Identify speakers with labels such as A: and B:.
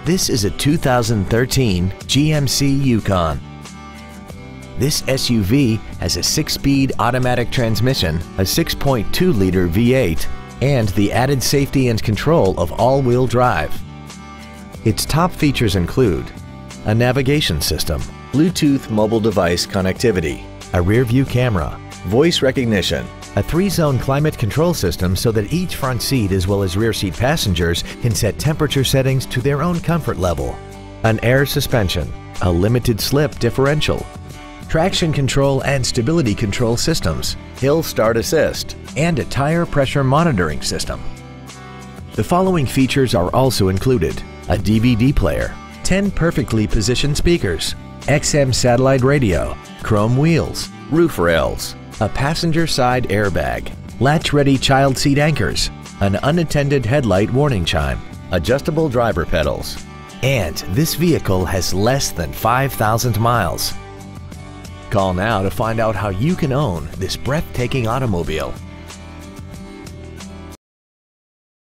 A: This is a 2013 GMC Yukon. This SUV has a 6-speed automatic transmission, a 6.2-liter V8, and the added safety and control of all-wheel drive. Its top features include a navigation system, Bluetooth mobile device connectivity, a rear-view camera, voice recognition, a 3-zone climate control system so that each front seat as well as rear seat passengers can set temperature settings to their own comfort level, an air suspension, a limited slip differential, traction control and stability control systems, hill start assist, and a tire pressure monitoring system. The following features are also included: a DVD player, 10 perfectly positioned speakers, XM satellite radio, chrome wheels, roof rails, a passenger side airbag, latch-ready child seat anchors, an unattended headlight warning chime, adjustable driver pedals, and this vehicle has less than 5,000 miles. Call now to find out how you can own this breathtaking automobile.